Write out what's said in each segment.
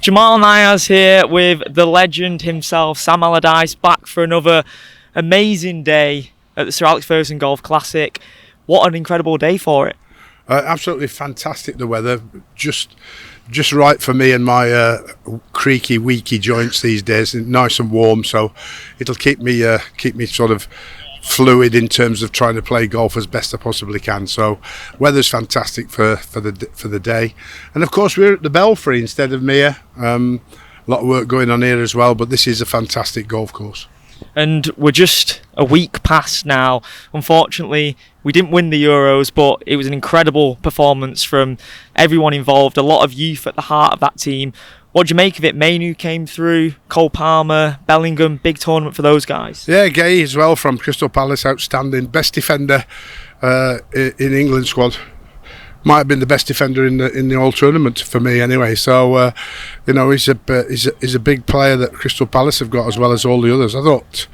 Jamal Niaz here with the legend himself, Sam Allardyce, back for another amazing day at the Sir Alex Ferguson Golf Classic. What an incredible day for it. Absolutely fantastic, the weather. Just right for me and my creaky, weaky joints these days. Nice and warm, so it'll keep me sort of fluid in terms of trying to play golf as best I possibly can. So weather's fantastic for the day, and of course we're at the Belfry instead of Mere. A lot of work going on here as well, but this is a fantastic golf course. And we're just a week past now. Unfortunately, we didn't win the Euros, but it was an incredible performance from everyone involved. A lot of youth at the heart of that team. What do you make of it? Mainu came through, Cole Palmer, Bellingham, big tournament for those guys. Yeah, Gay as well from Crystal Palace, outstanding. Best defender in England squad. Might have been the best defender in the whole tournament for me anyway. So, he's a big player that Crystal Palace have got as well as all the others. I thought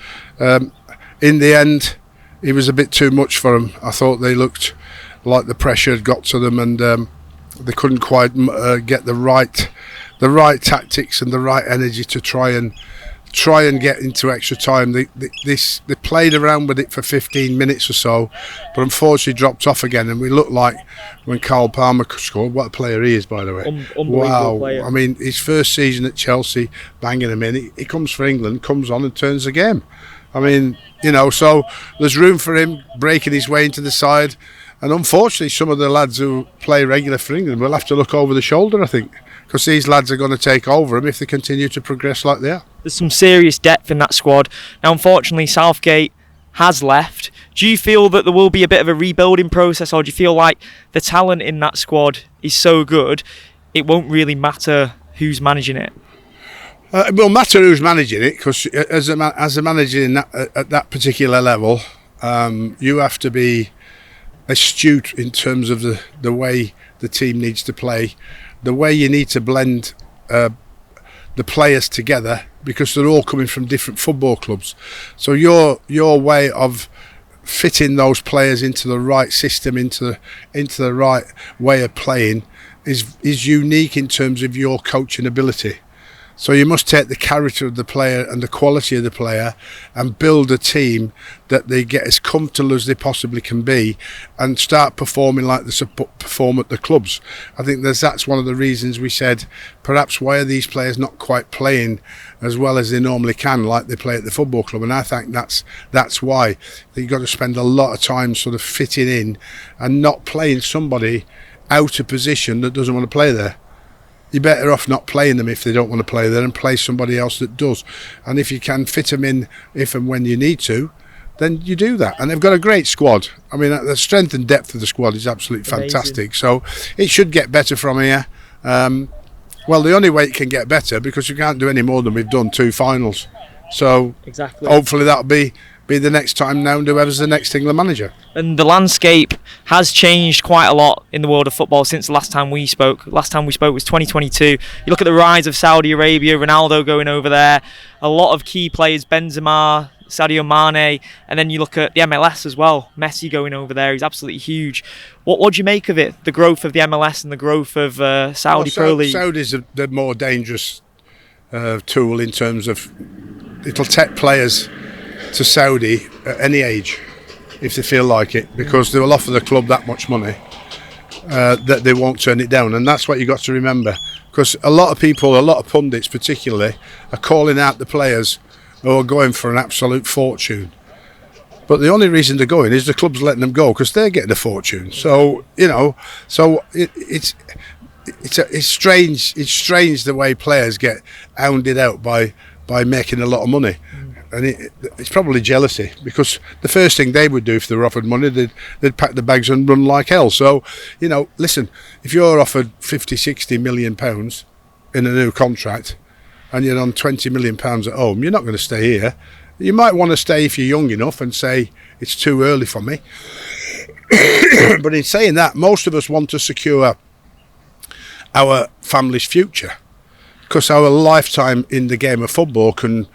in the end it was a bit too much for them. I thought they looked like the pressure had got to them, and they couldn't quite get the right tactics and the right energy to try and get into extra time. They played around with it for 15 minutes or so, but unfortunately dropped off again. And we looked like when Cole Palmer scored, what a player he is, by the way. Wow. Player. I mean, his first season at Chelsea, banging him in. He comes for England, comes on and turns the game. I mean, so there's room for him breaking his way into the side. And unfortunately, some of the lads who play regular for England will have to look over the shoulder, I think, because these lads are going to take over him if they continue to progress like they are. There's some serious depth in that squad. Now, unfortunately, Southgate has left. Do you feel that there will be a bit of a rebuilding process, or do you feel like the talent in that squad is so good, it won't really matter who's managing it? It will matter who's managing it, because as a manager at that particular level, you have to be astute in terms of the way the team needs to play, the way you need to blend the players together, because they're all coming from different football clubs. So your way of fitting those players into the right system, into the right way of playing is unique in terms of your coaching ability. So you must take the character of the player and the quality of the player and build a team that they get as comfortable as they possibly can be and start performing like they perform at the clubs. I think that's one of the reasons we said, perhaps why are these players not quite playing as well as they normally can, like they play at the football club? And I think that's why you've got to spend a lot of time sort of fitting in and not playing somebody out of position that doesn't want to play there. You're better off not playing them if they don't want to play there and play somebody else that does. And if you can fit them in if and when you need to, then you do that. And they've got a great squad. I mean, the strength and depth of the squad is absolutely fantastic. So it should get better from here. Well, the only way it can get better, because you can't do any more than we've done, 2 finals. So exactly. Hopefully that'll be the next time now, and whoever's the next England manager. And the landscape has changed quite a lot in the world of football since the last time we spoke. Last time we spoke was 2022. You look at the rise of Saudi Arabia, Ronaldo going over there, a lot of key players, Benzema, Sadio Mane, and then you look at the MLS as well, Messi going over there. He's absolutely huge. What do you make of it, the growth of the MLS and the growth of Saudi Pro League? Saudi's the more dangerous tool in terms of it'll take players to Saudi at any age if they feel like it, because they will offer the club that much money that they won't turn it down. And that's what you got to remember, because a lot of people, a lot of pundits particularly, are calling out the players who are going for an absolute fortune, but the only reason they're going is the club's letting them go because they're getting a fortune. So it's strange the way players get hounded out by making a lot of money. And it's probably jealousy, because the first thing they would do if they were offered money, they'd pack the bags and run like hell. So, listen, if you're offered 50-60 million pounds in a new contract and you're on 20 million pounds at home, you're not going to stay here. You might want to stay if you're young enough and say it's too early for me. But in saying that, most of us want to secure our family's future, because our lifetime in the game of football can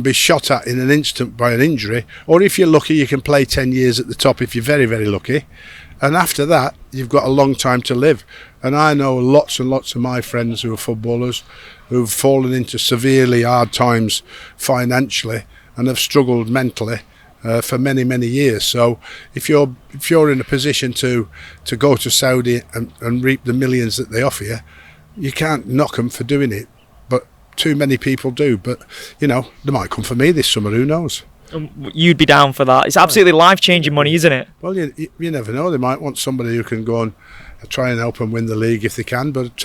be shot at in an instant by an injury, or if you're lucky you can play 10 years at the top if you're very, very lucky, and after that you've got a long time to live. And I know lots and lots of my friends who are footballers who've fallen into severely hard times financially and have struggled mentally for many years. So if you're in a position to go to Saudi and reap the millions that they offer you, you can't knock them for doing it. But too many people do. But they might come for me this summer. Who knows? You'd be down for that. It's absolutely life-changing money, isn't it? Well, you never know. They might want somebody who can go and try and help them win the league if they can, but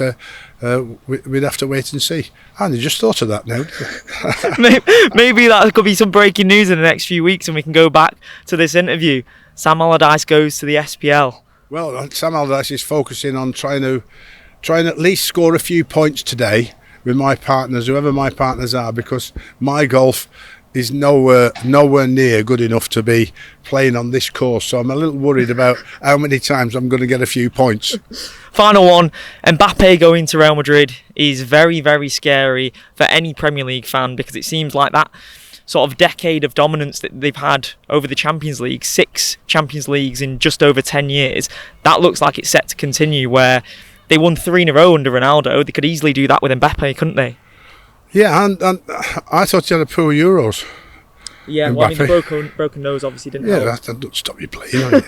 we'd have to wait and see. And I just thought of that now. Maybe that could be some breaking news in the next few weeks and we can go back to this interview. Sam Allardyce goes to the SPL. Well, Sam Allardyce is focusing on trying to at least score a few points today with my partners, whoever my partners are, because my golf is nowhere near good enough to be playing on this course. So I'm a little worried about how many times I'm going to get a few points. Final one, Mbappe going to Real Madrid is very, very scary for any Premier League fan, because it seems like that sort of decade of dominance that they've had over the Champions League, 6 Champions Leagues in just over 10 years, that looks like it's set to continue, where they won 3 in a row under Ronaldo. They could easily do that with Mbappe, couldn't they? Yeah, and I thought he had a poor Euros. Yeah, well, I mean, the broken nose obviously didn't help. Yeah, that doesn't stop you playing,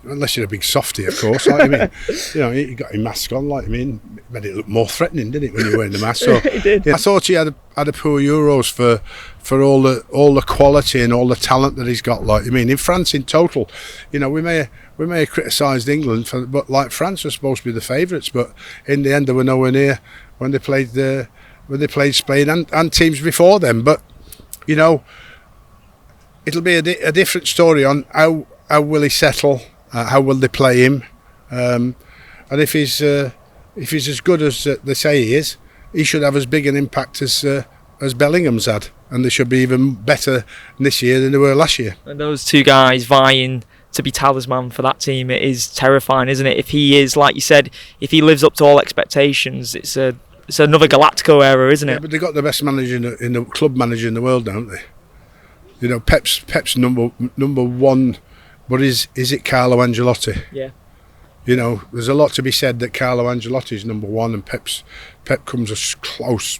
unless you're a big softy, of course. Like, I mean, you got your mask on, like, I mean, it made it look more threatening, didn't it, when you're wearing the mask? So, it did. Yeah, I thought he had a poor Euros for all the quality and all the talent that he's got. Like, I mean, in France in total, we may have criticised England but like France was supposed to be the favourites, but in the end they were nowhere near when they played Spain and teams before them. But it'll be a different story on how will he settle, how will they play him, and if he's as good as they say he is, he should have as big an impact as Bellingham's had, and they should be even better this year than they were last year. And those two guys vying to be talisman for that team, it is terrifying, isn't it? If he is, like you said, if he lives up to all expectations, it's another Galactico era, isn't it? Yeah, but they've got the best manager in the club manager in the world, don't they? Pep's number one, but is it Carlo Ancelotti? Yeah. There's a lot to be said that Carlo Ancelotti is number one, and Pep comes as close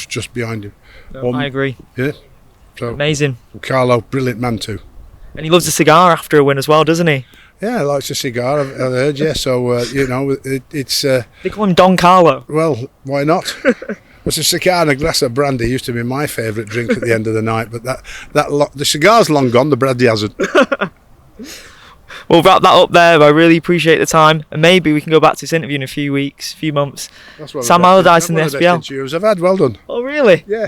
just behind him. No, I agree. Yeah. So amazing. Carlo, brilliant man too. And he loves a cigar after a win as well, doesn't he? Yeah, he likes a cigar, I've heard, yeah. So, it's... They call him Don Carlo. Well, why not? It's a cigar and a glass of brandy used to be my favourite drink at the end of the night, but the cigar's long gone, the brandy hasn't. We'll wrap that up there. I really appreciate the time, and maybe we can go back to this interview in a few weeks, few months. Sam Allardyce in the SPL. Interviews I've had. Well done. Oh, really? Yeah.